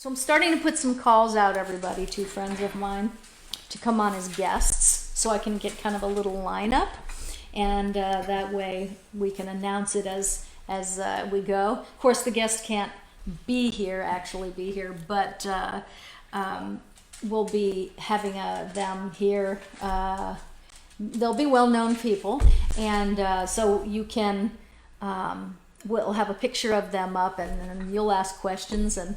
So I'm starting to put some calls out, everybody, to friends of mine to come on as guests so I can get kind of a little lineup. And that way we can announce it as we go. Of course, the guest can't actually be here, but we'll be having them here. They'll be well-known people, and so you can, we'll have a picture of them up, and then you'll ask questions, and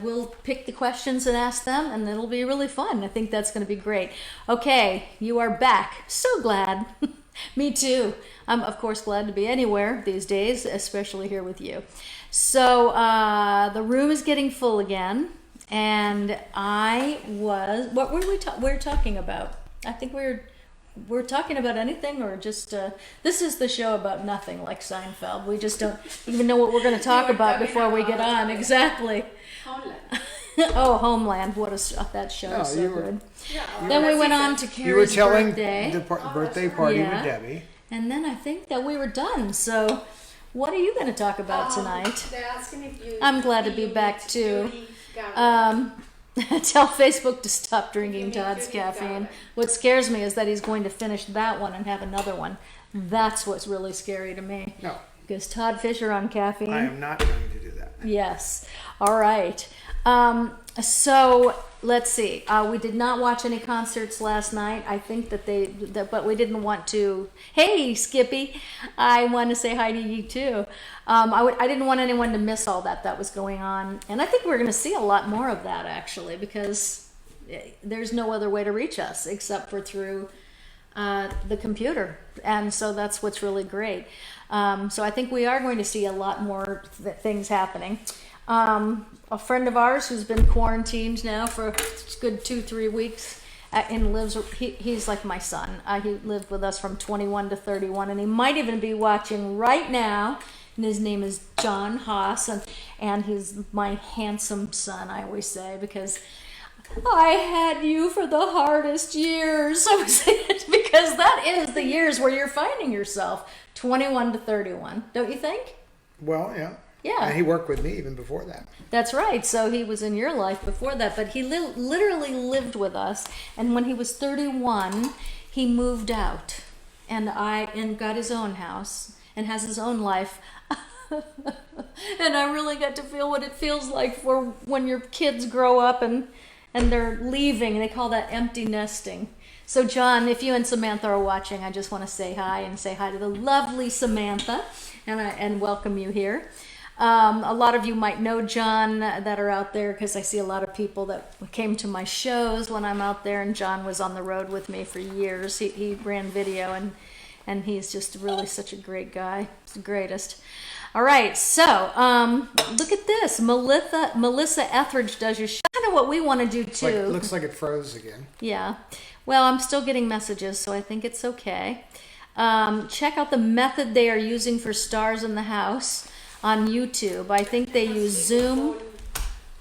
we'll pick the questions and ask them, and it'll be really fun. I think that's going to be great. Okay, you are back. So glad. Me too. I'm, of course, glad to be anywhere these days, especially here with you. So the room is getting full again, and what were we talking about? I think we're talking about anything, or just this is the show about nothing, like Seinfeld. We just don't even know what we're going to talk about before we get on. Exactly. Homeland. Oh, Homeland! That show is so good. Yeah, then we went on to Carrie's birthday. The birthday party with Debbie. And then I think that we were done. So, what are you going to talk about tonight? They're asking if you. I'm glad to be back too. Tell Facebook to stop drinking Todd's caffeine. What scares me is that he's going to finish that one and have another one. That's what's really scary to me. No. Because Todd Fisher on caffeine. I am not going to do that. Yes. All right. So let's see. We did not watch any concerts last night. I think that but we didn't want to. Hey, Skippy, I want to say hi to you too. I didn't want anyone to miss all that was going on, and I think we're going to see a lot more of that actually, because there's no other way to reach us except for through the computer, and so that's what's really great. So I think we are going to see a lot more things happening. A friend of ours who's been quarantined now for a good 2-3 weeks and he's like my son. He lived with us from 21 to 31, and he might even be watching right now. And his name is John Haas, and he's my handsome son, I always say, because I had you for the hardest years. I would say it because that is the years where you're finding yourself, 21 to 31, don't you think? Well, yeah. Yeah. And he worked with me even before that. That's right. So he was in your life before that, but he literally lived with us. And when he was 31, he moved out and got his own house and has his own life. And I really got to feel what it feels like for when your kids grow up and they're leaving. They call that empty nesting. So John, if you and Samantha are watching, I just want to say hi and say hi to the lovely Samantha and welcome you here. A lot of you might know John that are out there, because I see a lot of people that came to my shows when I'm out there, and John was on the road with me for years. He ran video, and he's just really such a great guy. He's the greatest. All right, so look at this. Melissa Etheridge does your show. Kind of what we want to do too. Looks like it froze again. Yeah. Well, I'm still getting messages, so I think it's okay. Check out the method they are using for Stars in the House on YouTube. I think they use Zoom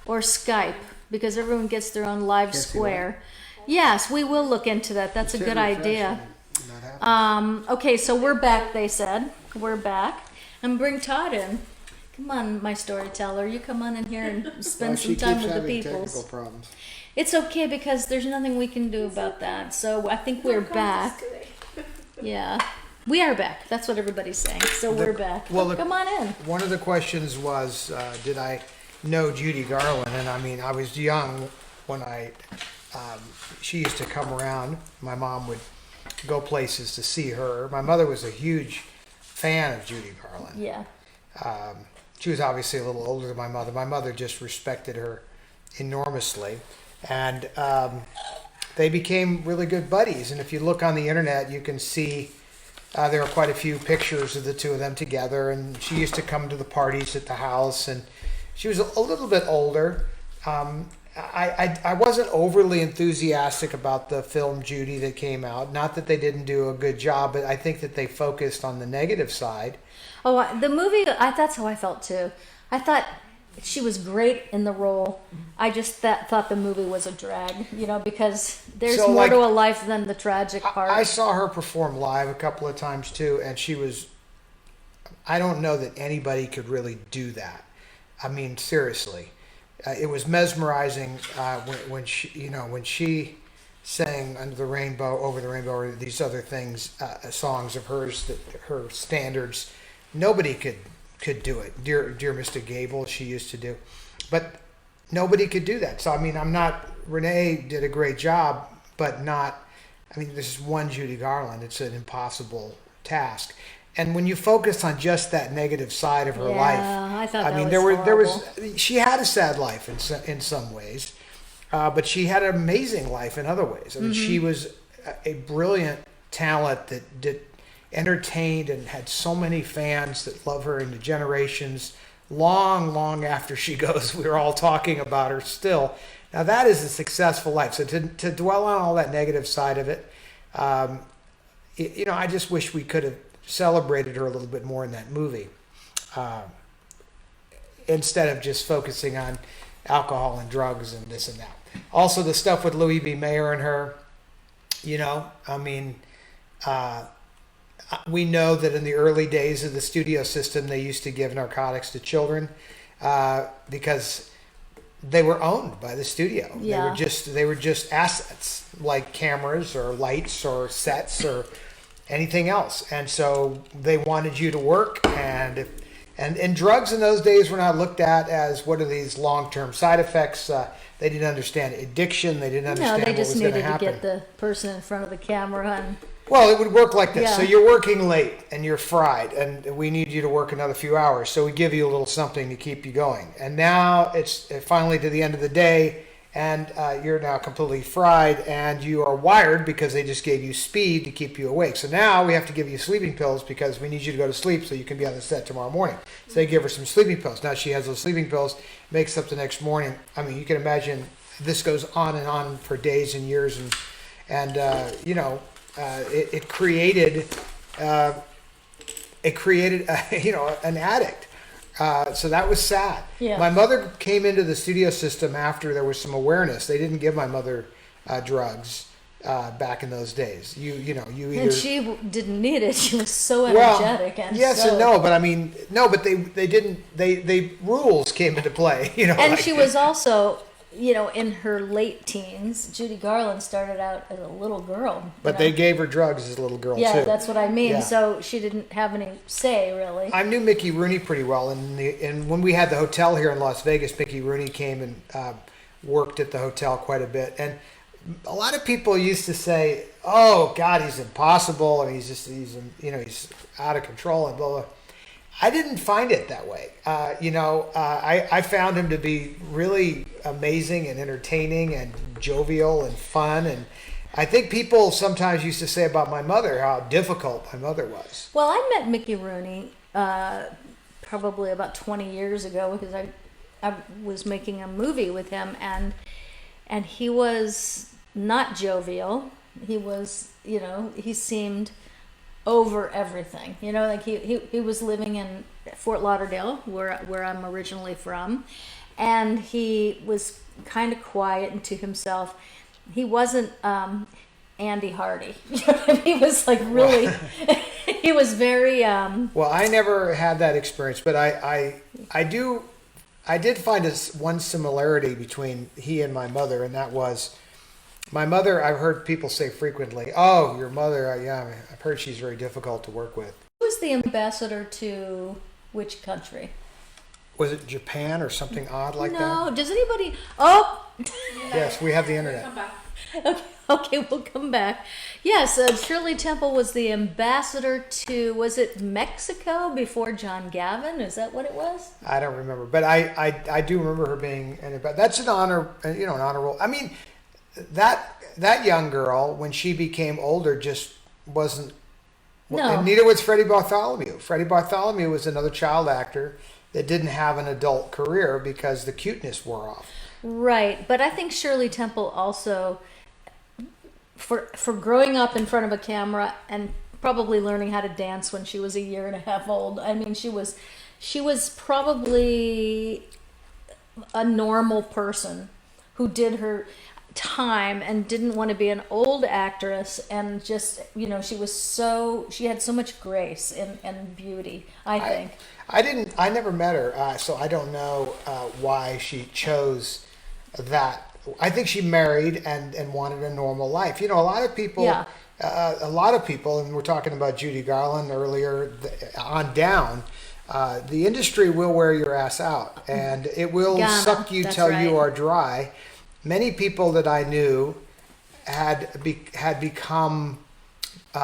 or Skype, because everyone gets their own live square. Yes, we will look into that. That's a good idea. Okay, so we're back, they said. We're back. And bring Todd in. Come on, my storyteller. You come on in here and spend some time with the people. It's okay, because there's nothing we can do about that. So I think we're back. Yeah. We are back. That's what everybody's saying. So we're back. Well, come on in. One of the questions was, did I know Judy Garland? And I mean, I was young when she used to come around. My mom would go places to see her. My mother was a huge fan of Judy Garland. Yeah. She was obviously a little older than my mother. My mother just respected her enormously. And they became really good buddies. And if you look on the internet, you can see there are quite a few pictures of the two of them together, and she used to come to the parties at the house, and she was a little bit older. I wasn't overly enthusiastic about the film Judy that came out. Not that they didn't do a good job, but I think that they focused on the negative side. Oh, the movie, that's how I felt too. I thought she was great in the role. I just thought the movie was a drag, because there's more to a life than the tragic part. I saw her perform live a couple of times too, and she was, I don't know that anybody could really do that. I mean, seriously. it was mesmerizing when she, when she sang "Under the Rainbow," "Over the Rainbow," or these other things, songs of hers, that her standards. Nobody could do it. Dear Mr. Gable, she used to do, but nobody could do that. So I mean, I'm not. Renee did a great job, but not. I mean, this is one Judy Garland. It's an impossible task. And when you focus on just that negative side of her life, I thought I that mean, was there was horrible. she had a sad life in some ways, but she had an amazing life in other ways. I mean, she was a brilliant talent that did entertained and had so many fans that love her into generations. Long after she goes, we're all talking about her still. Now that is a successful life. So to dwell on all that negative side of it, I just wish we could have celebrated her a little bit more in that movie, instead of just focusing on alcohol and drugs and this and that. Also, the stuff with Louis B. Mayer and her, I mean, we know that in the early days of the studio system, they used to give narcotics to children because they were owned by the studio. Yeah. They were just assets like cameras or lights or sets or anything else. And so they wanted you to work, and drugs in those days were not looked at as what are these long-term side effects. They didn't understand addiction. They didn't understand they what just was going to needed to happen. get the person in front of the camera and Well, it would work like this. So Yeah. you're working late and you're fried, and we need you to work another few hours. So we give you a little something to keep you going. And now it's finally to the end of the day, and you're now completely fried, and you are wired because they just gave you speed to keep you awake. So now we have to give you sleeping pills because we need you to go to sleep so you can be on the set tomorrow morning. So they give her some sleeping pills. Now she has those sleeping pills, makes up the next morning. I mean, you can imagine this goes on and on for days and years, and it created an addict. So that was sad. Yeah. My mother came into the studio system after there was some awareness. They didn't give my mother drugs back in those days. You either, and she didn't need it. She was so well, energetic and yes so, and no, but I mean no, but they didn't. They rules came into play. And like- she was also, in her late teens. Judy Garland started out as a little girl. But they gave her drugs as a little girl Yeah, too. that's what I mean. Yeah. So she didn't have any say, really. I knew Mickey Rooney pretty well, and when we had the hotel here in Las Vegas, Mickey Rooney came and worked at the hotel quite a bit. And a lot of people used to say, "Oh God, he's impossible. I mean, he's out of control and blah blah." I didn't find it that way. I found him to be really amazing and entertaining and jovial and fun. And I think people sometimes used to say about my mother how difficult my mother was. Well, I met Mickey Rooney probably about 20 years ago because I was making a movie with him, and he was not jovial. He was, he seemed over everything, like he was living in Fort Lauderdale, where I'm originally from, and he was kind of quiet and to himself. He wasn't Andy Hardy. He was like really he was very Well, I never had that experience, but I did find one similarity between he and my mother, and that was my mother. I've heard people say frequently, "Oh, your mother, yeah, I've heard she's very difficult to work with." Who was the ambassador to which country? Was it Japan or something odd like No, does anybody? Oh, that? Yes, we have the internet. okay, we'll come back. Yes, Shirley Temple was the ambassador to, was it Mexico before John Gavin? Is that what it was? I don't remember, but I do remember her being. But that's an honor, an honor roll. I mean, that young girl when she became older just wasn't. No. And neither was Freddie Bartholomew. Freddie Bartholomew was another child actor that didn't have an adult career because the cuteness wore off. Right, but I think Shirley Temple also, for growing up in front of a camera and probably learning how to dance when she was a year and a half old. I mean, she was probably a normal person who did her. time and didn't want to be an old actress, and just, she had so much grace and beauty, I think. I never met her, so I don't know why she chose that. I think she married and wanted a normal life. A lot of people, Yeah. And we're talking about Judy Garland earlier, on down, the industry will wear your ass out, and it will suck you till you are dry. Many people that I knew had become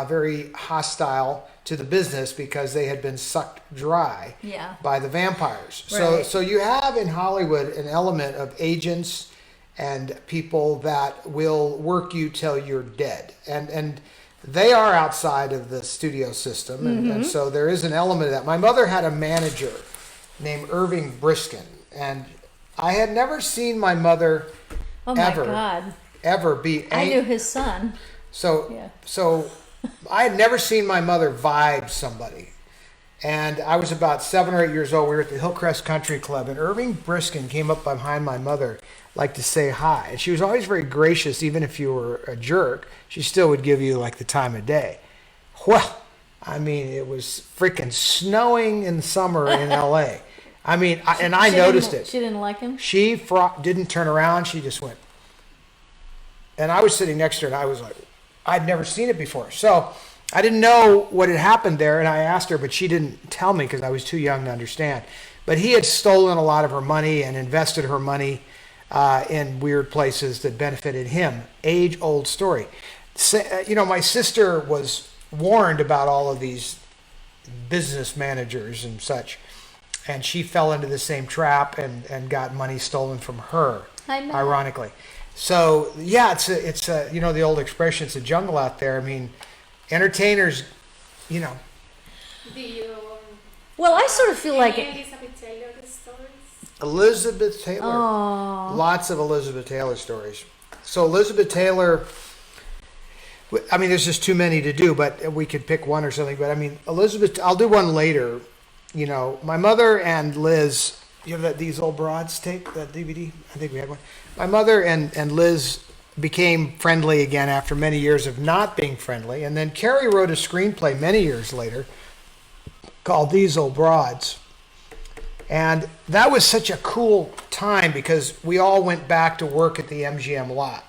very hostile to the business because they had been sucked dry by the vampires. Right. So you have in Hollywood an element of agents and people that will work you till you're dead, and they are outside of the studio system, and so there is an element of that. My mother had a manager named Irving Briskin, and I had never seen my mother ever be I knew his son. So I had never seen my mother vibe somebody. And I was about 7 or 8 years old. We were at the Hillcrest Country Club, and Irving Briskin came up behind my mother, like to say hi. And she was always very gracious, even if you were a jerk. She still would give you like the time of day. Well, I mean, it was freaking snowing in summer in L.A. I mean, I noticed it. She didn't like him? She didn't turn around. She just went. And I was sitting next to her, and I was like, I'd never seen it before. So I didn't know what had happened there, and I asked her, but she didn't tell me because I was too young to understand. But he had stolen a lot of her money and invested her money in weird places that benefited him. Age-old story. My sister was warned about all of these business managers and such, and she fell into the same trap and got money stolen from her, ironically. So, yeah, it's the old expression, it's a jungle out there. I mean, entertainers, Well, I sort of feel like Elizabeth Taylor stories. Elizabeth Taylor. Oh. Lots of Elizabeth Taylor stories. So Elizabeth Taylor, I mean, there's just too many to do, but we could pick one or something. But I mean, Elizabeth, I'll do one later. My mother and Liz, you have These Old Broads tape, that DVD? I think we had one. My mother and Liz became friendly again after many years of not being friendly. And then Carrie wrote a screenplay many years later called These Old Broads. And that was such a cool time because we all went back to work at the MGM lot,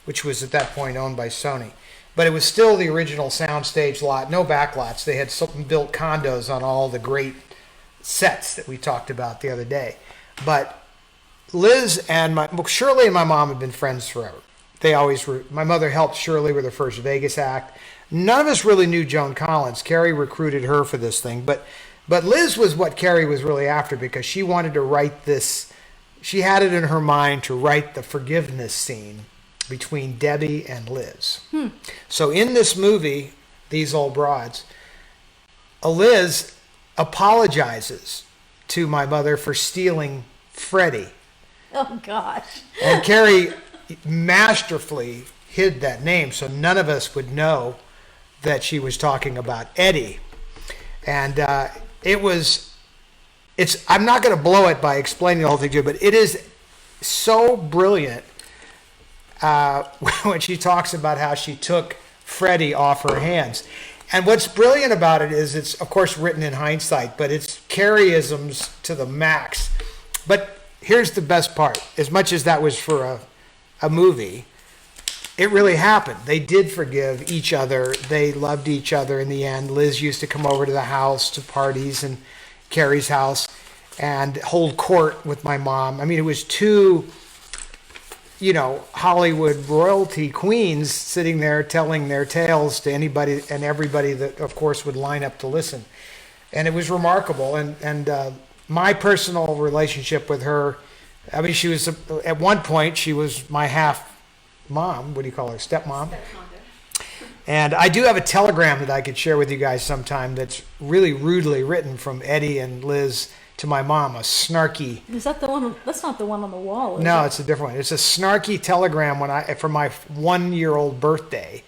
which was at that point owned by Sony. But it was still the original soundstage lot, no back lots. They had built condos on all the great sets that we talked about the other day. But Liz and Shirley and my mom have been friends forever. They always were. My mother helped Shirley with her first Vegas act. None of us really knew Joan Collins. Carrie recruited her for this thing. But Liz was what Carrie was really after because she wanted to write this. She had it in her mind to write the forgiveness scene between Debbie and Liz. So in this movie, These Old Broads, Liz apologizes to my mother for stealing Freddie. Oh, gosh. And Carrie masterfully hid that name so none of us would know that she was talking about Eddie. And I'm not going to blow it by explaining the whole thing to you, but it is so brilliant when she talks about how she took Freddie off her hands. And what's brilliant about it is it's, of course, written in hindsight, but it's Carrie-isms to the max. But here's the best part. As much as that was for a movie, it really happened. They did forgive each other. They loved each other in the end. Liz used to come over to the house to parties and Carrie's house and hold court with my mom. I mean, it was two, Hollywood royalty queens sitting there telling their tales to anybody and everybody that, of course, would line up to listen. And it was remarkable. And my personal relationship with her, I mean, she was, at one point, she was my half mom. What do you call her? Stepmom. And I do have a telegram that I could share with you guys sometime that's really rudely written from Eddie and Liz to my mom, a snarky. Is that the one? That's not the one on the wall, is No, it? it's a different one. It's a snarky telegram for my 1-year-old birthday.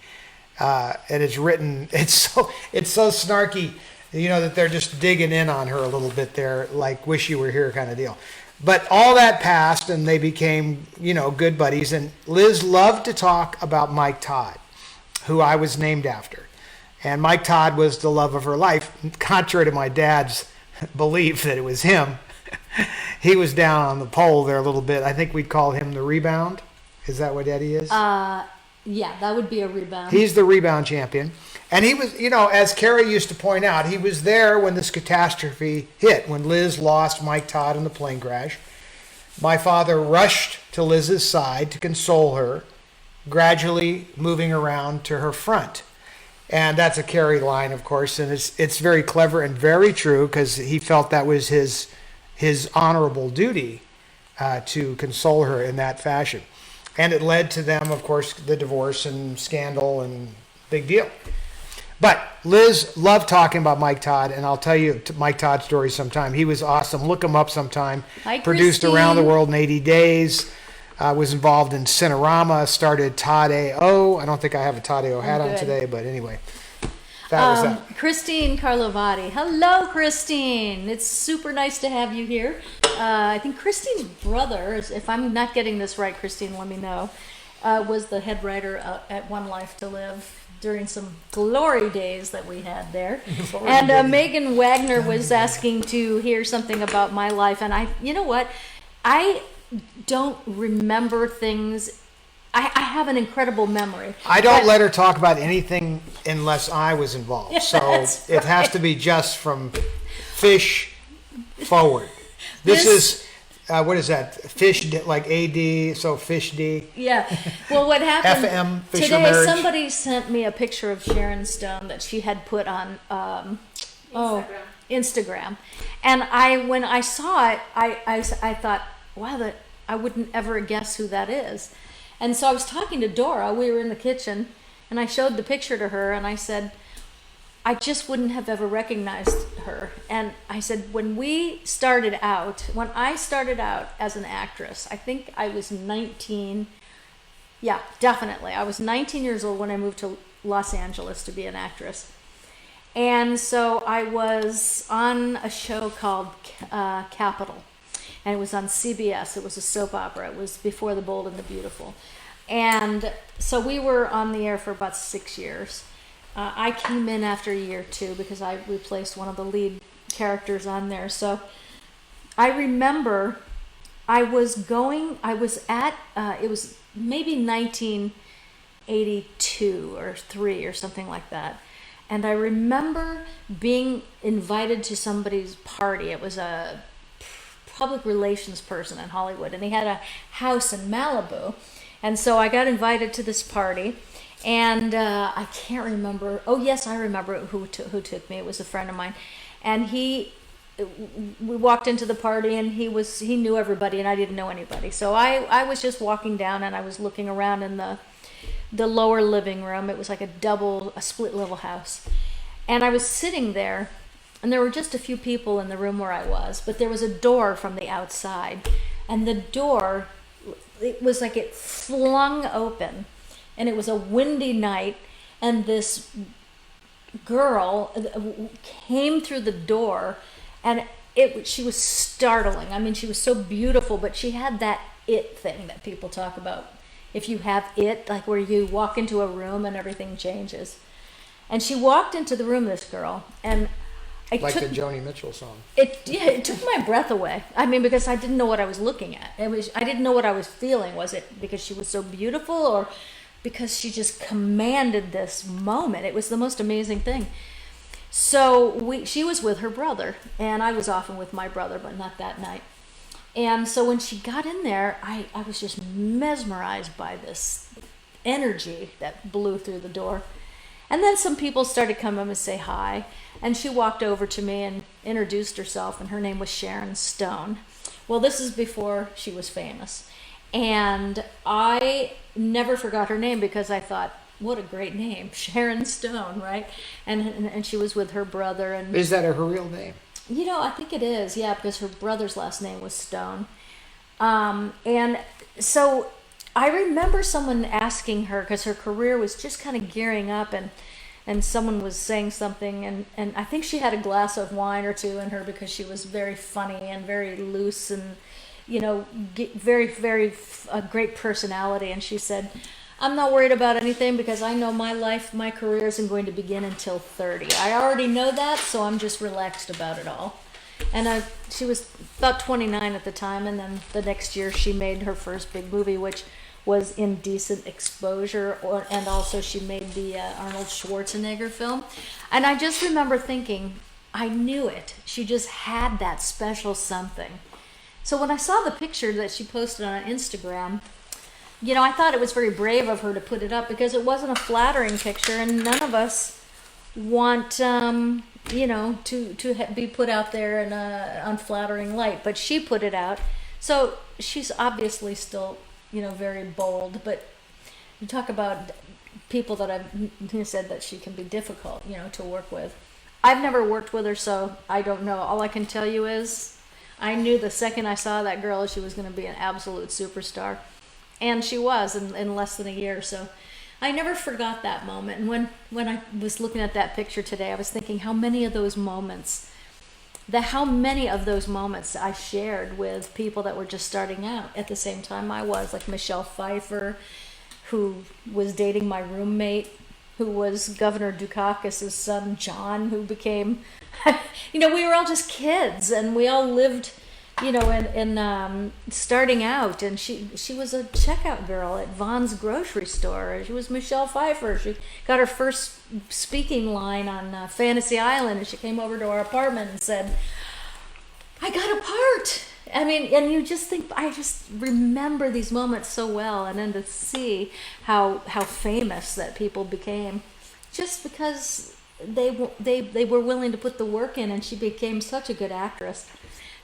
And it's written, it's so snarky, that they're just digging in on her a little bit there, like wish you were here kind of deal. But all that passed, and they became, good buddies. And Liz loved to talk about Mike Todd, who I was named after. And Mike Todd was the love of her life, contrary to my dad's belief that it was him. He was down on the pole there a little bit. I think we'd call him the rebound. Is that what Eddie is? Yeah, that would be a rebound. He's the rebound champion. And he was, as Carrie used to point out, he was there when this catastrophe hit, when Liz lost Mike Todd in the plane crash. My father rushed to Liz's side to console her, gradually moving around to her front. And that's a Carrie line, of course, and it's very clever and very true, because he felt that was his honorable duty to console her in that fashion. And it led to them, of course, the divorce and scandal and big deal. But Liz loved talking about Mike Todd, and I'll tell you Mike Todd's story sometime. He was awesome. Look him up sometime. Hi, Produced Christine. Around the World in 80 Days. Was involved in Cinerama. Started Todd A.O. I don't think I have a Todd A.O. hat on good. today, but anyway. That was that. Christine Carlovati. Hello, Christine. It's super nice to have you here. I think Christine's brother, if I'm not getting this right, Christine, let me know, was the head writer at One Life to Live during some glory days that we had there. And Megan Wagner was asking to hear something about my life. And you know what? I don't remember things. I have an incredible memory. I don't let her talk about anything unless I was involved. Yeah, so that's it has to be just from fish forward. This is, what is that? Fish, like AD, so fish D. Yeah. Well, what happened FM, Fisher today, marriage. somebody sent me a picture of Sharon Stone that she had put on Instagram. And when I saw it, I thought, wow, I wouldn't ever guess who that is. And so I was talking to Dora. We were in the kitchen, and I showed the picture to her, and I said, I just wouldn't have ever recognized her. And I said, when I started out as an actress, I think I was 19. Yeah, definitely. I was 19 years old when I moved to Los Angeles to be an actress. And so I was on a show called Capital. And it was on CBS. It was a soap opera. It was before The Bold and the Beautiful. And so we were on the air for about 6 years. I came in after year 2 because I replaced one of the lead characters on there. So I remember it was maybe 1982 or 3 or something like that. And I remember being invited to somebody's party. It was a public relations person in Hollywood, and he had a house in Malibu. And so I got invited to this party, and I can't remember. Oh yes, I remember who took me. It was a friend of mine, and we walked into the party, and he knew everybody, and I didn't know anybody. So I was just walking down, and I was looking around in the lower living room. It was like a split level house, and I was sitting there. And there were just a few people in the room where I was, but there was a door from the outside. And the door, it was like it flung open. And it was a windy night. And this girl came through the door. And she was startling. I mean, she was so beautiful, but she had that it thing that people talk about. If you have it, like where you walk into a room and everything changes. And she walked into the room, this girl, and the Joni Mitchell song. It took my breath away. I mean, because I didn't know what I was looking at. I didn't know what I was feeling. Was it because she was so beautiful, or because she just commanded this moment? It was the most amazing thing. So she was with her brother, and I was often with my brother, but not that night. And so when she got in there, I was just mesmerized by this energy that blew through the door. And then some people started coming and say hi. And she walked over to me and introduced herself, and her name was Sharon Stone. Well, this is before she was famous. And I never forgot her name because I thought, what a great name, Sharon Stone, right? And she was with her brother. And is that her real name? I think it is, yeah, because her brother's last name was Stone. And so I remember someone asking her, because her career was just kind of gearing up, and someone was saying something, and I think she had a glass of wine or two in her because she was very funny and very loose, and very, very a great personality. And she said, I'm not worried about anything because I know my career isn't going to begin until 30. I already know that, so I'm just relaxed about it all. And she was about 29 at the time, and then the next year she made her first big movie, which was Indecent Exposure, and also she made the Arnold Schwarzenegger film. And I just remember thinking, I knew it. She just had that special something. So when I saw the picture that she posted on Instagram, I thought it was very brave of her to put it up because it wasn't a flattering picture, and none of us want, to be put out there in an unflattering light. But she put it out. So she's obviously still, very bold. But you talk about people that I've said that she can be difficult, to work with. I've never worked with her, so I don't know. All I can tell you is I knew the second I saw that girl, she was going to be an absolute superstar. And she was in less than a year. So I never forgot that moment. And when I was looking at that picture today, I was thinking how many of those moments I shared with people that were just starting out at the same time I was, like Michelle Pfeiffer, who was dating my roommate, who was Governor Dukakis' son, John, who became, we were all just kids, and we all lived, in starting out. And she was a checkout girl at Vaughn's grocery store. She was Michelle Pfeiffer. She got her first speaking line on Fantasy Island, and she came over to our apartment and said, I got a part. I mean, and you just think, I just remember these moments so well, and then to see how famous that people became just because they were willing to put the work in, and she became such a good actress.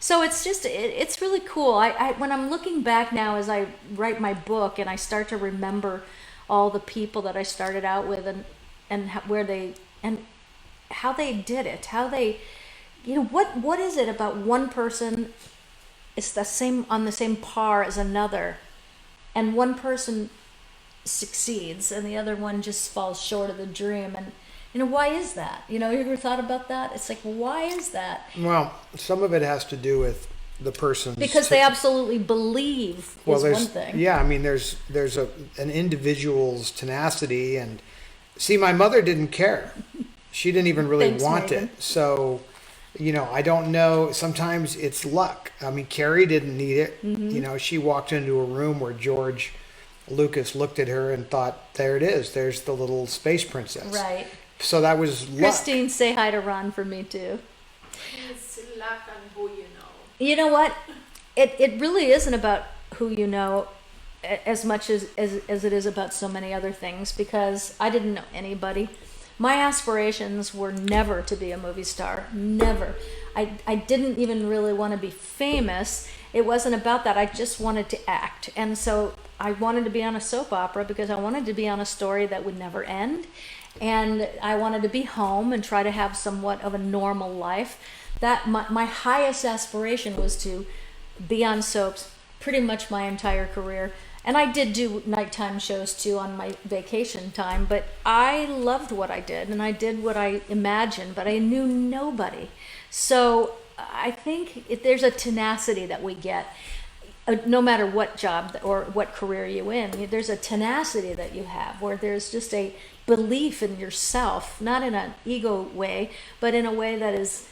So it's really cool. I when I'm looking back now as I write my book and I start to remember all the people that I started out with and how they did it, how they, what is it about one person is on the same par as another, and one person succeeds and the other one just falls short of the dream. And why is that? You ever thought about that? It's like, why is that? Well, some of it has to do with the person's because they absolutely believe is one thing. Yeah, I mean, there's an individual's tenacity, and see, my mother didn't care. She didn't even really want Megan. it. So, I don't know. Sometimes it's luck. I mean, Carrie didn't need it. Mm-hmm. She walked into a room where George Lucas looked at her and thought, there it is. There's the little space princess. Right. So that was luck. Christine, say hi to Ron for me too. It's luck and who you know. You know what? It really isn't about who you know as much as it is about so many other things, because I didn't know anybody. My aspirations were never to be a movie star. Never. I didn't even really want to be famous. It wasn't about that. I just wanted to act. And so I wanted to be on a soap opera because I wanted to be on a story that would never end. And I wanted to be home and try to have somewhat of a normal life. That my highest aspiration was to be on soaps pretty much my entire career. And I did do nighttime shows too on my vacation time, but I loved what I did, and I did what I imagined, but I knew nobody. So I think there's a tenacity that we get, no matter what job or what career you're in. There's a tenacity that you have where there's just a belief in yourself, not in an ego way, but in a way that is,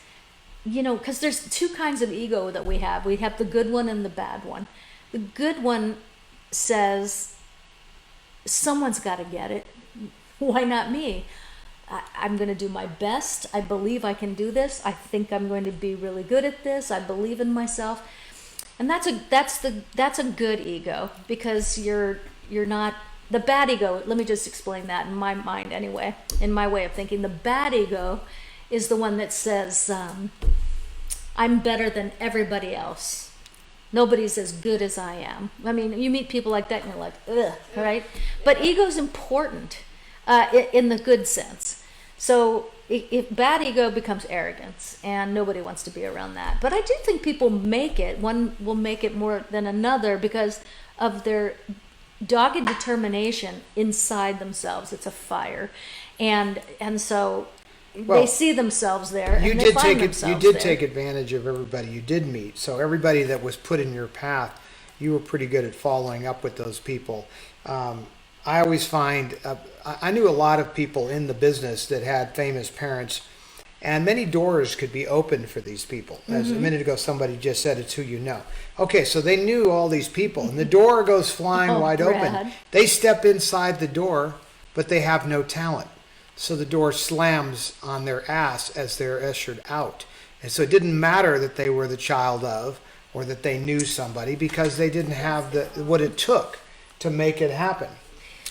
because there's two kinds of ego that we have. We have the good one and the bad one. The good one says, someone's got to get it. Why not me? I'm going to do my best. I believe I can do this. I think I'm going to be really good at this. I believe in myself. And that's a good ego, because you're not the bad ego. Let me just explain that in my mind anyway, in my way of thinking. The bad ego is the one that says, I'm better than everybody else. Nobody's as good as I am. I mean, you meet people like that and you're like, ugh, right? But ego's important in the good sense. So if bad ego becomes arrogance, and nobody wants to be around that. But I do think people make it. One will make it more than another because of their dogged determination inside themselves. It's a fire. And so Well, they see themselves there. You and they did find take it. You themselves did there. take advantage of everybody you did meet. So everybody that was put in your path, you were pretty good at following up with those people. I always find I knew a lot of people in the business that had famous parents, and many doors could be opened for these people. As a minute ago, somebody just said it's who you know. Okay, so they knew all these people, and the door goes flying Oh, wide Brad. open. They step inside the door, but they have no talent. So the door slams on their ass as they're ushered out. And so it didn't matter that they were the child of or that they knew somebody, because they didn't have what it took to make it happen.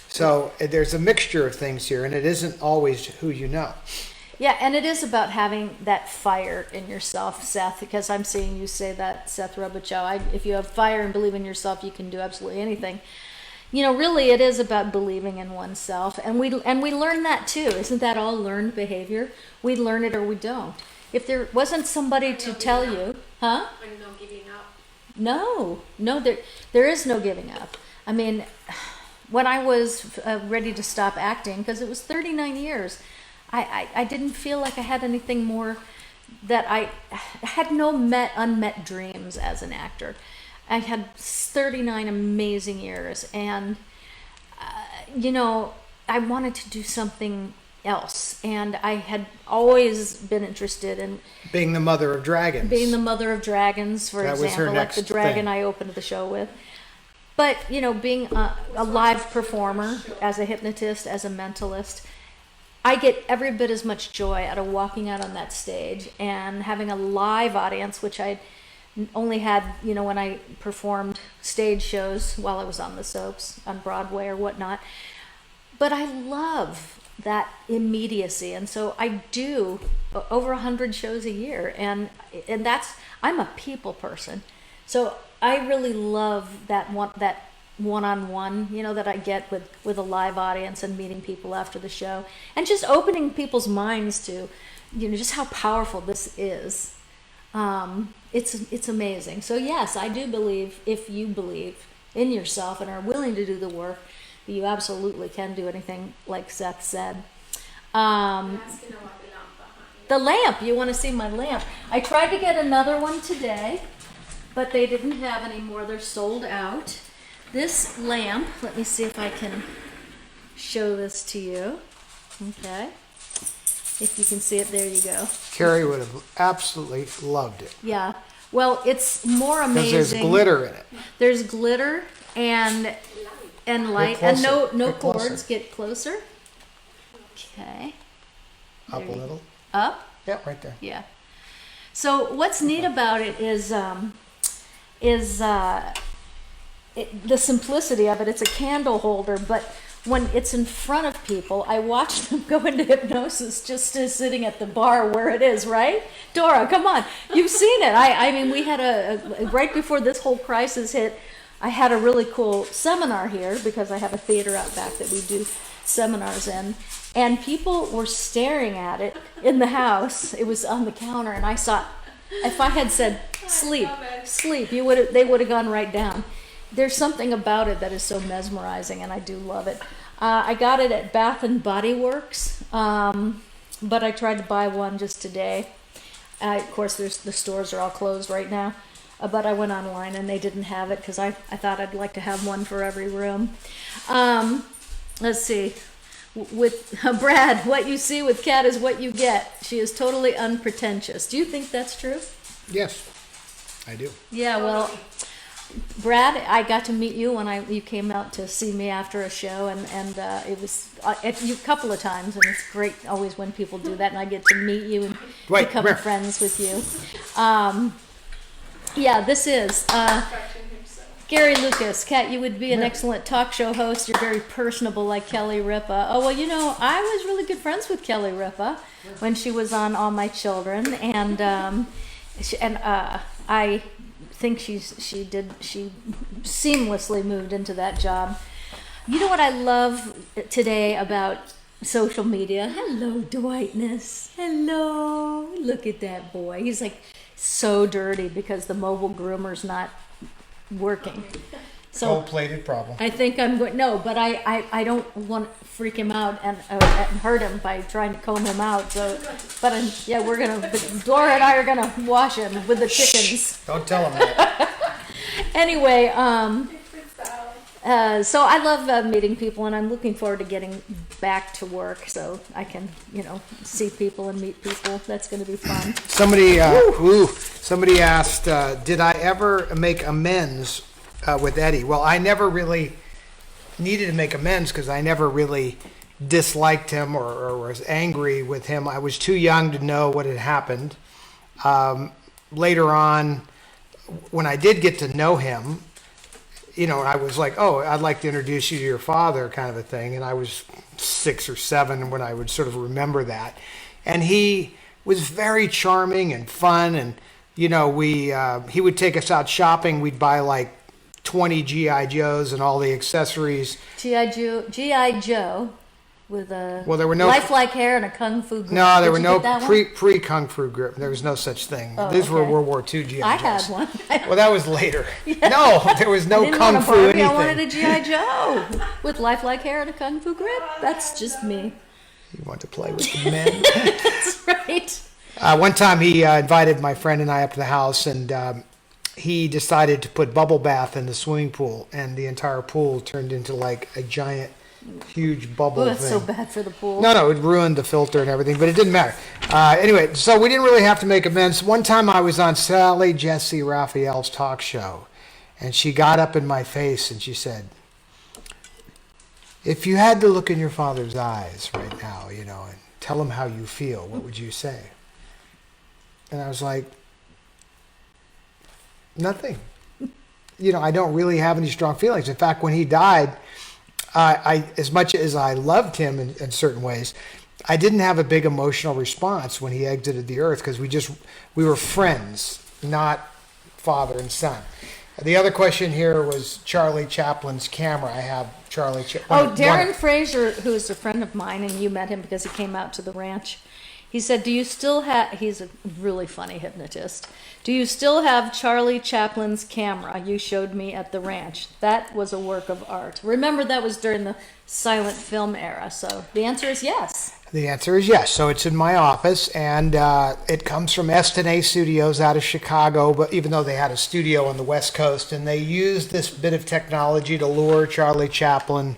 So there's a mixture of things here, and it isn't always who you know. Yeah, and it is about having that fire in yourself, Seth, because I'm seeing you say that, Seth Robichaux. If you have fire and believe in yourself, you can do absolutely anything. You know, really, it is about believing in oneself, and we learn that too. Isn't that all learned behavior? We learn it or we don't. If there wasn't somebody to tell you, huh? And no giving up. No, there is no giving up. I mean, when I was ready to stop acting, because it was 39 years, I didn't feel like I had anything more, that I had no unmet dreams as an actor. I had 39 amazing years, and you know, I wanted to do something else, and I had always been interested in Being the mother of dragons. being the mother of dragons, for That was her example, like the next dragon thing. I opened the show with. But you know, being a live performer, as a hypnotist, as a mentalist, I get every bit as much joy out of walking out on that stage and having a live audience, which I only had, you know, when I performed stage shows while I was on the soaps on Broadway or whatnot. But I love that immediacy, and so I do over 100 shows a year, and that's, I'm a people person, so I really love that one-on-one, you know, that I get with a live audience and meeting people after the show, and just opening people's minds to, you know, just how powerful this is. It's amazing. So yes, I do believe, if you believe in yourself and are willing to do the work, you absolutely can do anything, like Seth said. I'm asking about the lamp behind. The lamp, you want to see my lamp? I tried to get another one today, but they didn't have any more. They're sold out. This lamp, let me see if I can show this to you. Okay. If you can see it, there you go. Carrie would have absolutely loved it. Yeah. Well, it's more Because amazing. there's glitter in it. There's glitter and light, and no Get closer. cords. Get closer. Okay. Up There a you- little. Up. Yeah, right there. Yeah. So what's neat about it is the simplicity of it. It's a candle holder, but when it's in front of people, I watch them go into hypnosis just as sitting at the bar where it is, right? Dora, come on. You've seen it. I mean, we had right before this whole crisis hit, I had a really cool seminar here, because I have a theater out back that we do seminars in. And people were staring at it in the house. It was on the counter, and I saw, if I had said, sleep, sleep, they would have gone right down. There's something about it that is so mesmerizing, and I do love it. I got it at Bath and Body Works, but I tried to buy one just today. Of course, the stores are all closed right now, but I went online and they didn't have it, because I thought I'd like to have one for every room. Let's see. With Brad, what you see with Kat is what you get. She is totally unpretentious. Do you think that's true? Yes, I do. Yeah, well, Brad, I got to meet you when you came out to see me after a show, and it was a couple of times, and it's great always when people do that, and I get to meet you and Wait, become where? friends with you. Yeah, this is Scratching himself. Gary Lucas. Kat, you would be an excellent talk show host. You're very personable, like Kelly Ripa. Oh, well, you know, I was really good friends with Kelly Ripa when she was on All My Children, and I think she seamlessly moved into that job. You know what I love today about social media? Hello, Dwightness. Hello. Look at that boy. He's like so dirty because the mobile groomer's not working. So Gold-plated problem. I think I'm going. No, but I don't want to freak him out and hurt him by trying to comb him out. So, but yeah, we're gonna. Dora and I are gonna wash him with the chickens. Don't tell him that. Anyway, It's out. so I love meeting people, and I'm looking forward to getting back to work so I can, see people and meet people. That's going to be fun. Somebody asked, did I ever make amends with Eddie? Well, I never really needed to make amends because I never really disliked him or was angry with him. I was too young to know what had happened. Later on, when I did get to know him, I was like, oh, I'd like to introduce you to your father, kind of a thing. And I was 6 or 7 when I would sort of remember that. And he was very charming and fun. And, he would take us out shopping. We'd buy like 20 G.I. Joes and all the accessories. G.I. Joe with a Well, there were no lifelike hair and a kung fu grip. No, there Did were you no get that one? pre kung fu grip. There was no such thing. Oh, These were okay. World War II GI Joes. I had one. Well, that was later. No, there was no I didn't kung want a fu Barbie, anything. I wanted a G.I. Joe with lifelike hair and a kung fu grip. That's just me. You want to play with the men? That's right. One time he invited my friend and I up to the house, and he decided to put bubble bath in the swimming pool, and the entire pool turned into like a giant, huge bubble Oh, that's thing. so bad for the pool. No, it ruined the filter and everything, but it didn't matter. Anyway, so we didn't really have to make amends. One time I was on Sally Jesse Raphael's talk show, and she got up in my face and she said, if you had to look in your father's eyes right now, and tell him how you feel, what would you say? And I was like, nothing. I don't really have any strong feelings. In fact, when he died, I as much as I loved him in certain ways, I didn't have a big emotional response when he exited the earth because we were friends, not father and son. The other question here was Charlie Chaplin's camera. I have Charlie Chaplin. Oh, Darren Fraser, who is a friend of mine, and you met him because he came out to the ranch. He said, do you still have, he's a really funny hypnotist. Do you still have Charlie Chaplin's camera you showed me at the ranch? That was a work of art. Remember, that was during the silent film era. So the answer is yes. The answer is yes. So it's in my office, and it comes from Estenay Studios out of Chicago, but even though they had a studio on the West Coast, and they used this bit of technology to lure Charlie Chaplin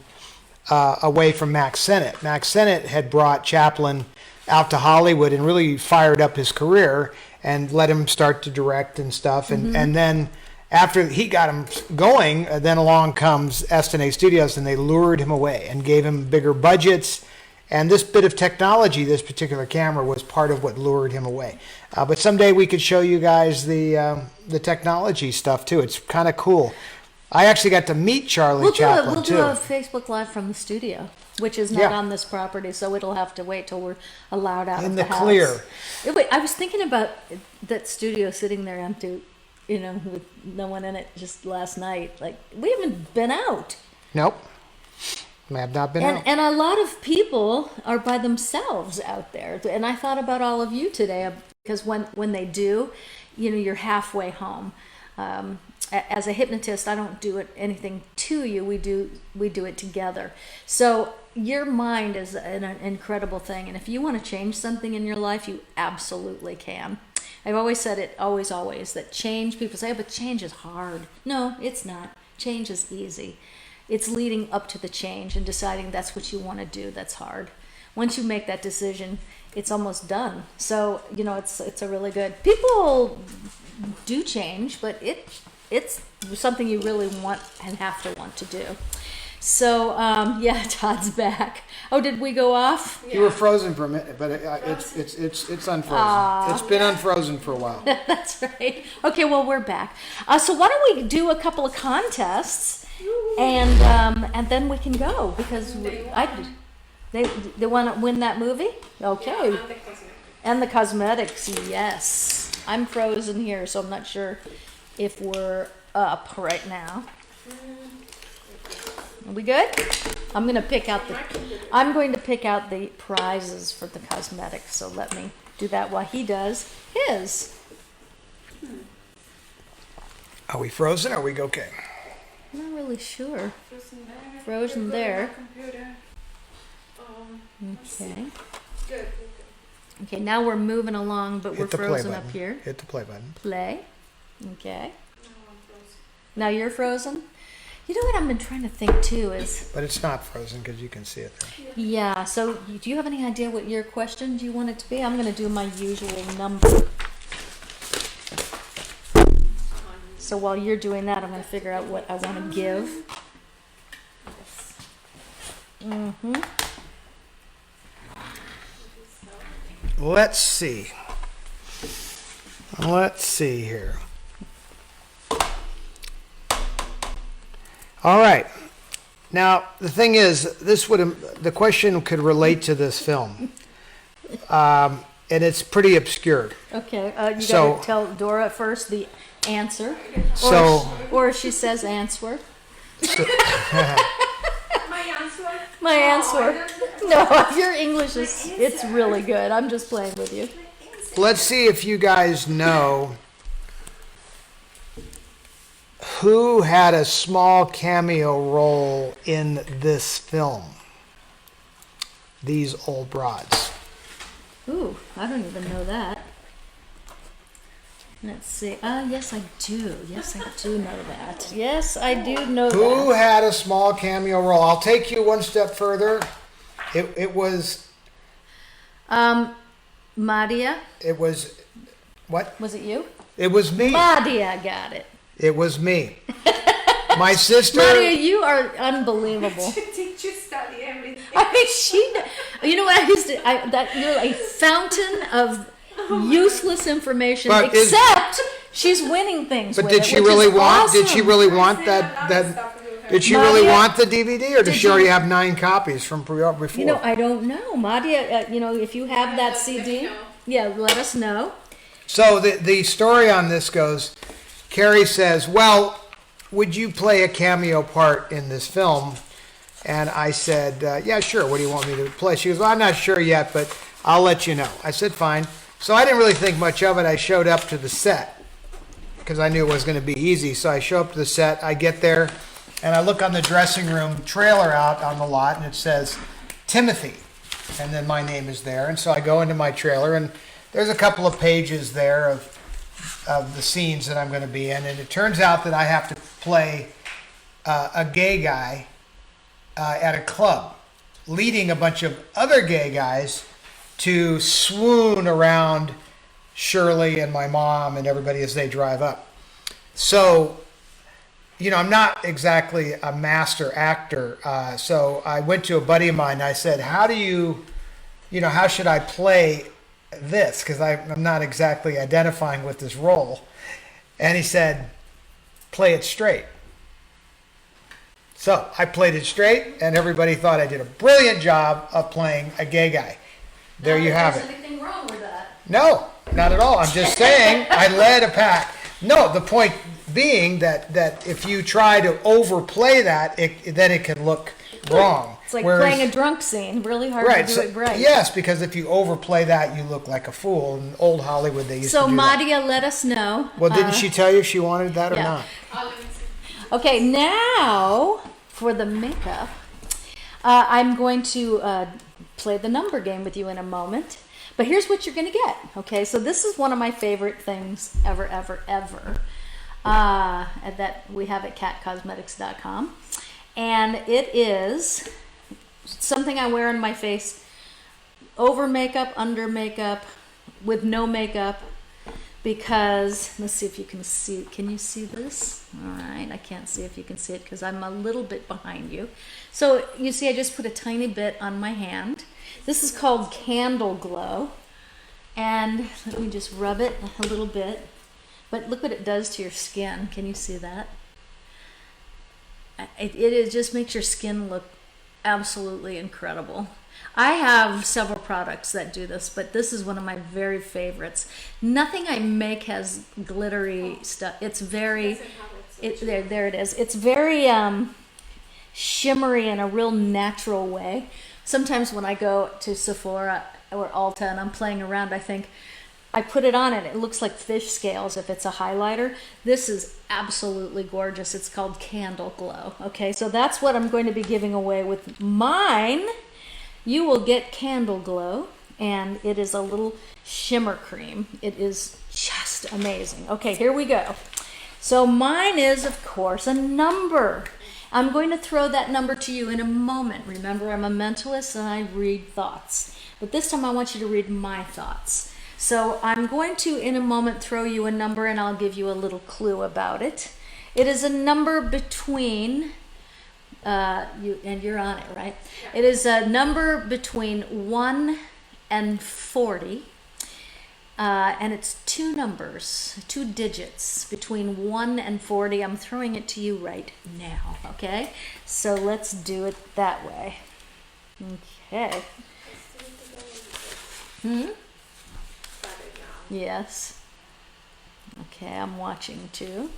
away from Max Sennett. Max Sennett had brought Chaplin out to Hollywood and really fired up his career and let him start to direct and stuff. And, and then after he got him going, then along comes Estenay Studios, and they lured him away and gave him bigger budgets. And this bit of technology, this particular camera, was part of what lured him away. But someday we could show you guys the technology stuff too. It's kind of cool. I actually got to meet Charlie Chaplin we'll too. do a Facebook Live from the studio, which is not Yeah. on this property, so it'll have to wait till we're allowed out In of the house. clear. Wait, I was thinking about that studio sitting there empty, with no one in it just last night. Like, we haven't been out. Nope. I have not been out. And a lot of people are by themselves out there. And I thought about all of you today, because when they do, you're halfway home. As a hypnotist, I don't do anything to you. We do it together. So your mind is an incredible thing. And if you want to change something in your life, you absolutely can. I've always said it, always, that change, people say, oh, but change is hard. No, it's not. Change is easy. It's leading up to the change and deciding that's what you want to do that's hard. Once you make that decision, it's almost done. So, it's a really good. People do change, but it's something you really want and have to want to do. So, yeah, Todd's back. Oh, did we go off? You were frozen for a minute, but it's unfrozen. It's been unfrozen for a while. That's right. Okay, well, we're back. So why don't we do a couple of contests, and then we can go, because they want to win that movie? Okay. And the cosmetics, yes. I'm frozen here, so I'm not sure if we're up right now. Are we good? I'm going to pick out the prizes for the cosmetics, so let me do that while he does his. Are we frozen? Or are we okay? I'm not really sure. Frozen there. Frozen You're there. on my computer. Let's see. Okay. Good. Okay, now we're moving along, but we're Hit the play frozen button. up here. Hit the play button. Play. Okay. No, I'm frozen. Now you're frozen. You know what I've been trying to think too is, But it's not frozen because you can see it there. yeah, so do you have any idea what your question do you want it to be? I'm going to do my usual number. So while you're doing that, I'm going to figure out what I want to give. Mm-hmm. Let's see. Let's see here. All right. Now, the thing is, the question could relate to this film. And it's pretty obscure. Okay, you So- got to tell Dora first the answer. So, Or she says answer. My answer? My Oh, answer. I don't know. No, your English is, it's really good. I'm just playing with you. let's see if you guys know who had a small cameo role in this film. These old broads. Ooh, I don't even know that. Let's see. Yes, I do. Yes, I do know that. Yes, I do know Who that. had a small cameo role? I'll take you one step further. It was Madia. What? Was it you? It was me. Madia got it. It was me. My sister. Madia, you are unbelievable. Did you study everything? I mean, you know what I used to, that you're a fountain of useless information, But is- except she's winning things But with did it, she which really is want? Did she awesome. really want I that? said a lot of That? stuff with her. Did she really Madia- want the DVD, or does Did she already you- have 9 copies from before? You know, I don't know. Madia, you know, if you have that Let me CD, know. yeah, let us know. So the story on this goes, Carrie says, well, would you play a cameo part in this film? And I said, yeah, sure. What do you want me to play? She goes, well, I'm not sure yet, but I'll let you know. I said, fine. So I didn't really think much of it. I showed up to the set because I knew it was going to be easy. So I show up to the set. I get there, and I look on the dressing room trailer out on the lot, and it says Timothy. And then my name is there. And so I go into my trailer, and there's a couple of pages there of the scenes that I'm going to be in. And it turns out that I have to play a gay guy at a club, leading a bunch of other gay guys to swoon around Shirley and my mom and everybody as they drive up. So, you know, I'm not exactly a master actor. So I went to a buddy of mine and I said, how should I play this? Because I'm not exactly identifying with this role. And he said, play it straight. So I played it straight, and everybody thought I did a brilliant job of playing a gay guy. There you have it. Anything wrong with that? No, not at all. I'm just saying I led a pack. No, the point being that if you try to overplay that, then it can look wrong. It's like Whereas- playing a drunk scene. Really hard right. to do So, it right. yes, because if you overplay that, you look like a fool. In old Hollywood, they used So to do that. Madia, let us know. Well, didn't she tell you if she wanted that or yeah. not? Let me see. Okay, now for the makeup, I'm going to play the number game with you in a moment. But here's what you're going to get. Okay, so this is one of my favorite things ever that we have at catcosmetics.com. And it is something I wear on my face over makeup, under makeup, with no makeup. Because, let's see if you can see, can you see this? All right, I can't see if you can see it because I'm a little bit behind you. So you see I just put a tiny bit on my hand. This is called Candle Glow. And let me just rub it a little bit. But look what it does to your skin. Can you see that? It just makes your skin look absolutely incredible. I have several products that do this, but this is one of my very favorites. Nothing I make has glittery stuff. It's very, there it is. It's very shimmery in a real natural way. Sometimes when I go to Sephora or Ulta and I'm playing around, I think, I put it on and it looks like fish scales if it's a highlighter. This is absolutely gorgeous. It's called Candle Glow. Okay, so that's what I'm going to be giving away with mine. You will get Candle Glow, and it is a little shimmer cream. It is just amazing. Okay, here we go. So mine is, of course, a number. I'm going to throw that number to you in a moment. Remember, I'm a mentalist and I read thoughts. But this time I want you to read my thoughts. So I'm going to, in a moment, throw you a number and I'll give you a little clue about it. It is a number between, you're on it, right? It is a number between 1 and 40. And it's two numbers, two digits between 1 and 40. I'm throwing it to you right now, okay? So let's do it that way. Okay. Yes. Okay, I'm watching too.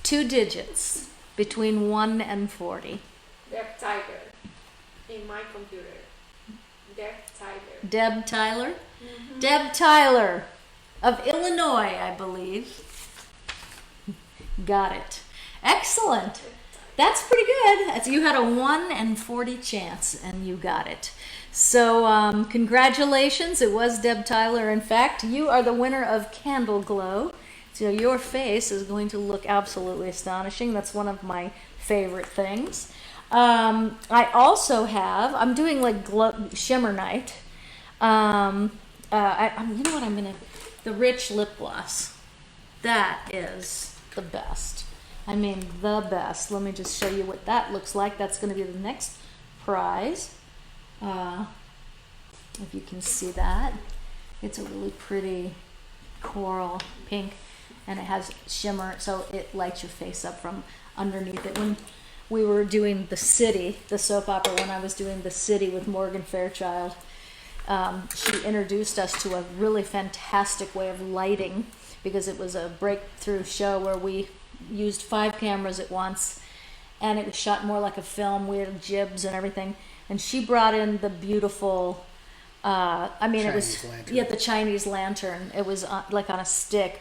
2 digits between 1 and 40. Deb Tiger in my computer. Deb Tiger. Deb Tyler? Deb Tyler of Illinois, I believe. Got it. Excellent. That's pretty good. You had a 1 in 40 chance and you got it. So congratulations. It was Deb Tyler. In fact, you are the winner of Candle Glow. So your face is going to look absolutely astonishing. That's one of my favorite things. I also have, I'm doing like shimmer night. You know what I'm gonna, the rich lip gloss. That is the best. I mean, the best. Let me just show you what that looks like. That's gonna be the next prize. If you can see that. It's a really pretty coral pink and it has shimmer, so it lights your face up from underneath it. When we were doing The City, the soap opera, when I was doing The City with Morgan Fairchild, she introduced us to a really fantastic way of lighting because it was a breakthrough show where we used 5 cameras at once and it was shot more like a film. We had jibs and everything. And she brought in the beautiful, Chinese lantern. the Chinese lantern. It was like on a stick.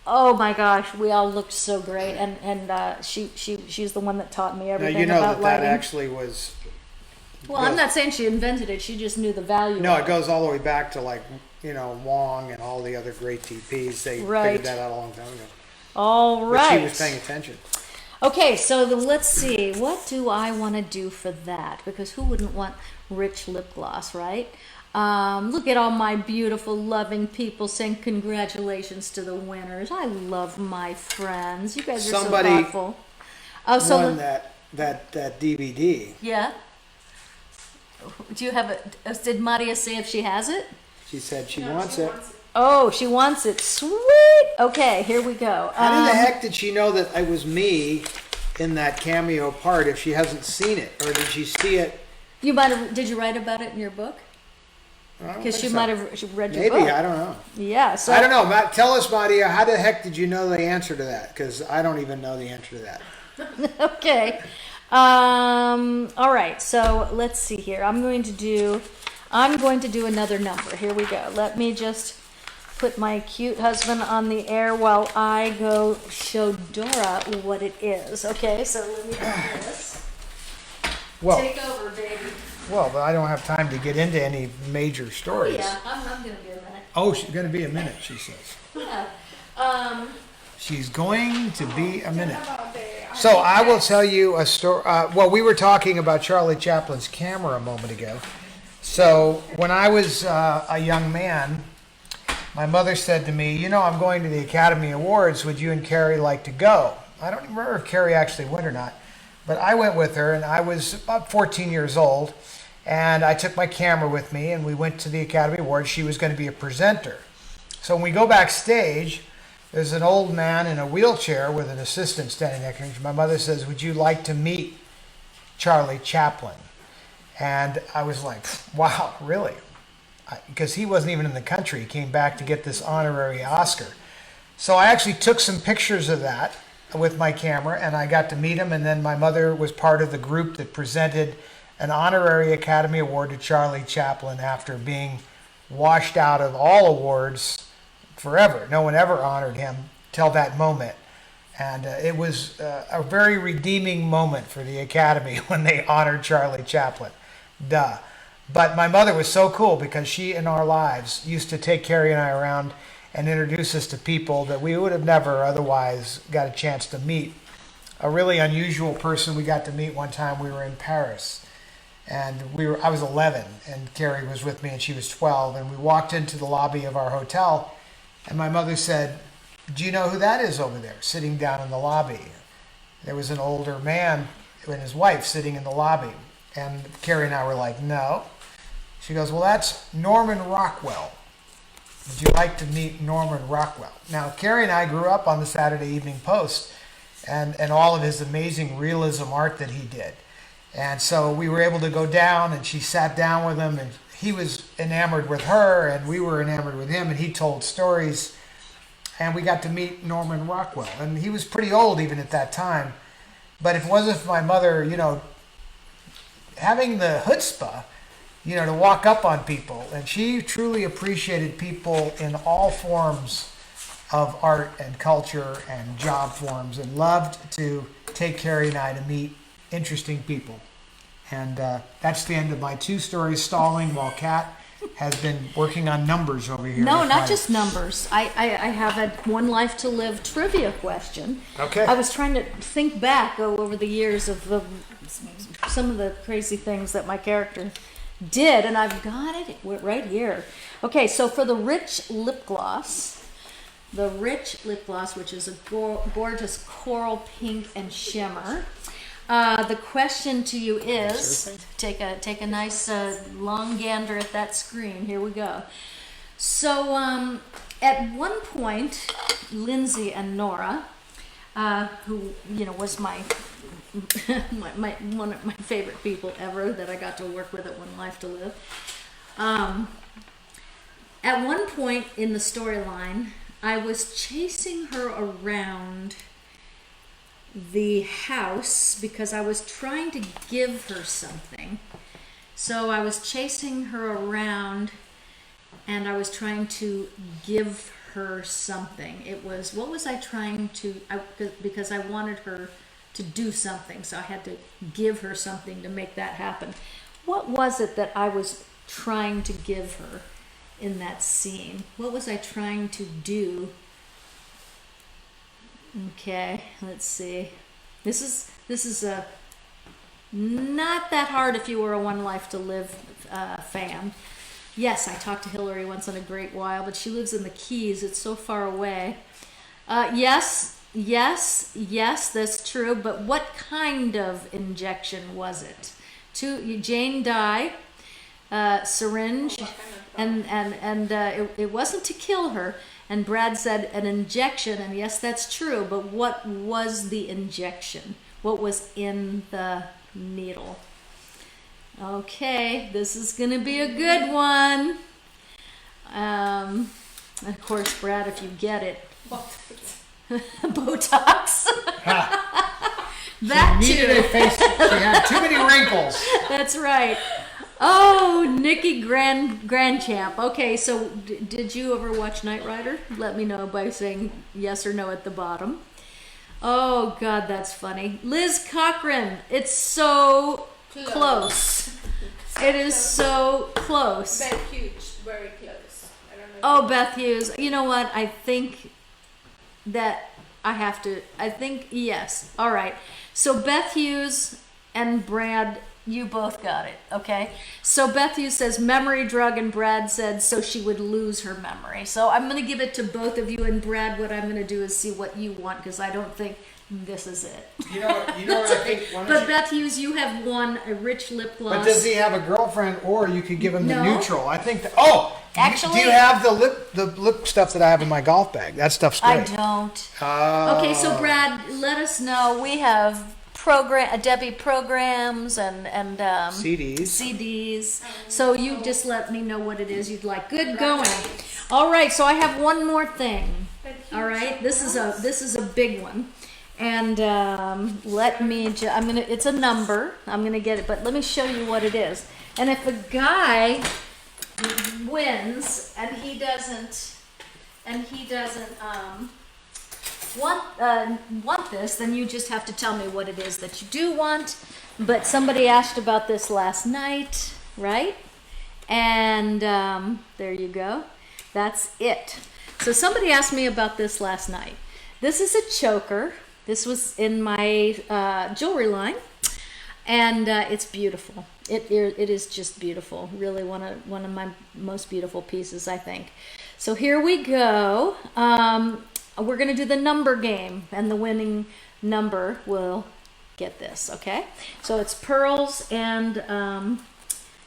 Oh my gosh, we all looked so great, and she's the one that taught me everything Now you know about that lighting. actually was. Well, I'm not saying she invented it. She just knew the value. No, of it goes all the way back to like Wong and all the other great TPs. They Right. figured that out a long time ago. All But right. she was paying attention. Okay, so let's see. What do I want to do for that? Because who wouldn't want rich lip gloss, right? Look at all my beautiful, loving people saying congratulations to the winners. I love my friends. You guys are Somebody so thoughtful. Oh, so Won that DVD. yeah. Do you have it? Did Maria say if she has it? She said she No, wants she it. wants it. Oh, she wants it. Sweet. Okay, here we go. How the heck did she know that it was me in that cameo part if she hasn't seen it? Or did she see it? You might have. Did you write about it in your book? I don't Because think she so. might have read your Maybe, book. I don't know. Yeah. So I don't know. Tell us, Maria, how the heck did you know the answer to that? Because I don't even know the answer to that. Okay. All right. So let's see here. I'm going to do another number. Here we go. Let me just put my cute husband on the air while I go show Dora what it is. Okay. So let me do this. Well, Take over, baby. but I don't have time to get into any major stories. Yeah, I'm going to be a minute. Oh, she's going to be a minute, she says. Yeah. She's going to be a minute. How about the So I will tell you a story. Well, we were talking about Charlie Chaplin's camera a moment ago. So when I was a young man, my mother said to me, I'm going to the Academy Awards. Would you and Carrie like to go? I don't remember if Carrie actually went or not, but I went with her, and I was about 14 years old, and I took my camera with me, and we went to the Academy Awards. She was going to be a presenter. So when we go backstage, there's an old man in a wheelchair with an assistant standing next to him. My mother says, would you like to meet Charlie Chaplin? And I was like, wow, really? Because he wasn't even in the country. He came back to get this honorary Oscar. So I actually took some pictures of that with my camera, and I got to meet him. And then my mother was part of the group that presented an honorary Academy Award to Charlie Chaplin after being washed out of all awards forever. No one ever honored him till that moment. And it was a very redeeming moment for the Academy when they honored Charlie Chaplin. Duh. But my mother was so cool because she, in our lives, used to take Carrie and I around and introduce us to people that we would have never otherwise got a chance to meet. A really unusual person we got to meet one time, we were in Paris. And I was 11, and Carrie was with me, and she was 12. And we walked into the lobby of our hotel, and my mother said, "Do you know who that is over there, sitting down in the lobby?" There was an older man and his wife sitting in the lobby. And Carrie and I were like, "No." She goes, "Well, that's Norman Rockwell. Would you like to meet Norman Rockwell?" Now, Carrie and I grew up on the Saturday Evening Post and all of his amazing realism art that he did. And so we were able to go down, and she sat down with him, and he was enamored with her, and we were enamored with him, and he told stories. And we got to meet Norman Rockwell. And he was pretty old even at that time. But if it wasn't for my mother, having the chutzpah, to walk up on people. And she truly appreciated people in all forms of art and culture and job forms, and loved to take Carrie and I to meet interesting people. And that's the end of my 2 stories stalling while Kat has been working on numbers over here. No, not just numbers. I have a One Life to Live trivia question. Okay. I was trying to think back over the years of some of the crazy things that my character did, and I've got it right here. Okay, so for the Rich lip gloss, which is a gorgeous coral pink and shimmer. The question to you is, take a nice long gander at that screen. Here we go. So at one point, Lindsay and Nora, who was my one of my favorite people ever that I got to work with at One Life to Live. At one point in the storyline, I was chasing her around the house because I was trying to give her something. So I was chasing her around and I was trying to give her something. It was, what was I trying to, because I wanted her to do something, so I had to give her something to make that happen. What was it that I was trying to give her in that scene? What was I trying to do? Okay, let's see. This is a not that hard if you were a One Life to Live fan. Yes, I talked to Hillary once in a great while, but she lives in the Keys. It's so far away. Yes, that's true. But what kind of injection was it? Jane Dye, syringe, and it wasn't to kill her. And Brad said an injection, and yes, that's true. But what was the injection? What was in the needle? Okay, this is going to be a good one. Of course, Brad, if you get it, Botox. That she needed a face. She had too many wrinkles. That's right. Oh, Nikki Grandchamp. Okay, so did you ever watch Knight Rider? Let me know by saying yes or no at the bottom. Oh, God, that's funny. Liz Cochran. It's so close. It is so close. Beth Hughes, very close. I don't know. Oh, Beth Hughes. You know what? I think that yes. All right. So Beth Hughes and Brad, you both got it, okay? So Beth Hughes says memory drug, and Brad said so she would lose her memory. So I'm going to give it to both of you, and Brad, what I'm going to do is see what you want, because I don't think this is it. You know what I think? But Beth Hughes, you have won a rich lip gloss. But does he have a girlfriend, or you could give him the No. neutral? I think that, Actually, do you have the lip stuff that I have in my golf bag? That stuff's I great. don't. Oh. Okay, so Brad, let us know. We have Debbie programs and CDs. So you just let me know what it is you'd like. Good going. All right, so I have one more thing. All right, this is a big one. And it's a number. I'm gonna get it, but let me show you what it is. And if a guy wins and he doesn't want this, then you just have to tell me what it is that you do want. But somebody asked about this last night, right? And there you go. That's it. So somebody asked me about this last night. This is a choker. This was in my jewelry line, and it's beautiful. It is just beautiful. Really one of my most beautiful pieces, I think. So here we go. We're gonna do the number game, and the winning number will get this. Okay. So it's pearls and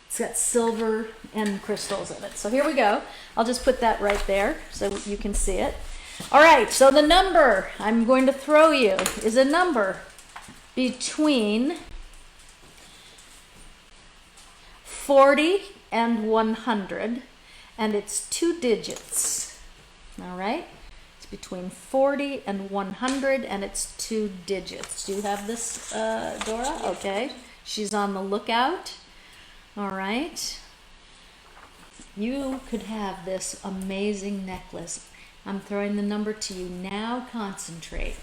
it's got silver and crystals in it. So here we go. I'll just put that right there so you can see it. All right, so the number I'm going to throw you is a number between 40 and 100, and it's 2 digits. All right, it's between 40 and 100, and it's 2 digits. Do you have this, Dora? Okay, she's on the lookout. All right, you could have this amazing necklace. I'm throwing the number to you now. Concentrate.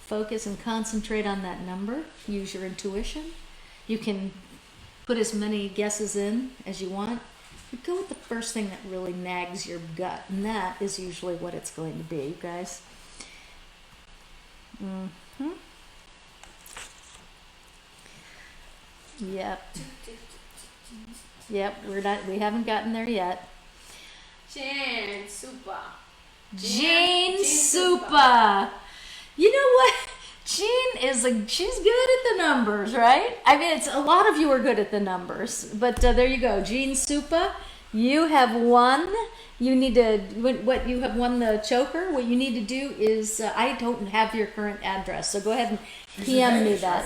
Focus and concentrate on that number. Use your intuition. You can put as many guesses in as you want. But go with the first thing that really nags your gut, and that is usually what it's going to be, you guys. Yep. Yep, we haven't gotten there yet. Jean Super. Jean Supa. You know what? Jean she's good at the numbers, right? I mean, it's a lot of you are good at the numbers, but there you go. Jean Supa, you have won. You need to, you have won the choker. What you need to do is, I don't have your current address, so go ahead and PM me that.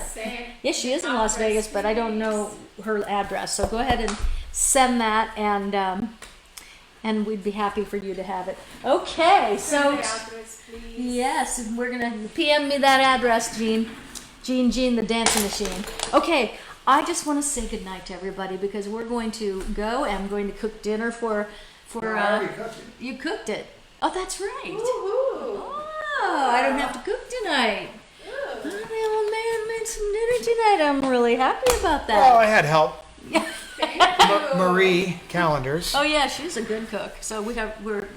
Yes, she is in Las Vegas, but I don't know her address, so go ahead and send that, and we'd be happy for you to have it. Okay, so yes, we're gonna PM me that address, Jean, the dancing machine. Okay, I just want to say goodnight to everybody because we're going to go. And I'm going to cook dinner for. I already cooked it. You cooked it. Oh, that's right. Woohoo. Oh, I don't have to cook tonight. Oh, the old man made some dinner tonight. I'm really happy about that. Well, I had help. Yeah. Marie Calendars. Oh yeah, she's a good cook. So we're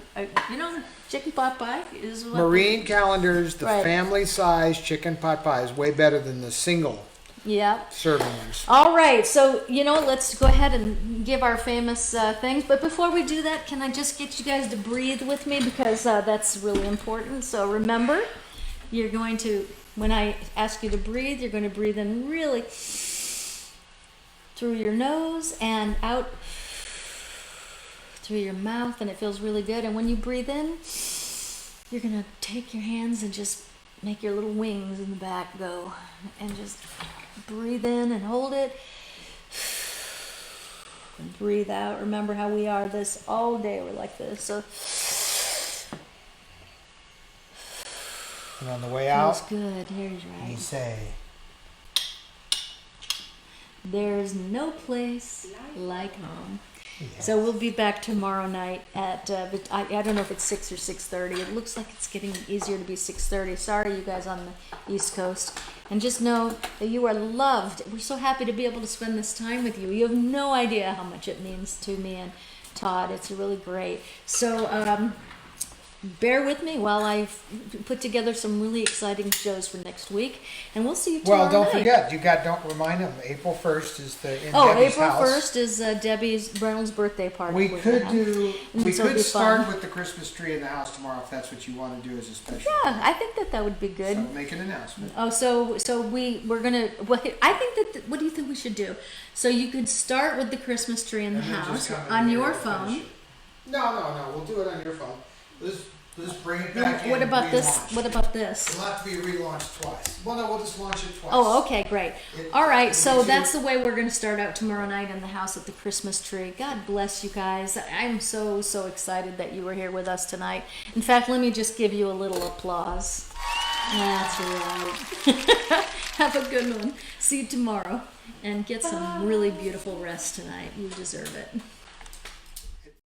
chicken pot pie is what Marine Calendars, the Right. family-size chicken pot pie is way better than the single Yeah. serving ones. All right, so let's go ahead and give our famous things. But before we do that, can I just get you guys to breathe with me because that's really important. So remember, you're going to, when I ask you to breathe, you're going to breathe in really through your nose and out through your mouth, and it feels really good. And when you breathe in, you're going to take your hands and just make your little wings in the back go, and just breathe in and hold it, and breathe out. Remember how we are this all day. We're like this. So And on the way feels out, good. Here's you right. say, There's no place like home. yes. So we'll be back tomorrow night at I don't know if it's 6 or 6:30. It looks like it's getting easier to be 6:30. Sorry, you guys on the East Coast. And just know that you are loved. We're so happy to be able to spend this time with you. You have no idea how much it means to me and Todd. It's really great. So bear with me while I put together some really exciting shows for next week, and we'll see you tomorrow Well, don't night. forget, don't remind them, April 1st is in Oh, Debbie's April house. 1st is Debbie's Reynolds' birthday party. We we're could gonna have. we So it'll could be start fun. with the Christmas tree in the house tomorrow if that's what you want to do as a special. Yeah, I think that would be good. So make an announcement. Oh, so we're gonna. Well, I think that. What do you think we should do? So you could start with the Christmas tree in the And then house just come in on here your and finish phone. it. No, we'll do it on your phone. Let's bring it back in. What about this? relaunch. What about this? It'll have to be relaunched twice. Well, no, we'll just launch it twice. Oh, okay, great. All right, so gives you- that's the way we're going to start out tomorrow night in the house at the Christmas tree. God bless you guys. I'm so excited that you were here with us tonight. In fact, let me just give you a little applause. That's right. Have a good one. See you tomorrow, and get some really beautiful rest tonight. You deserve it.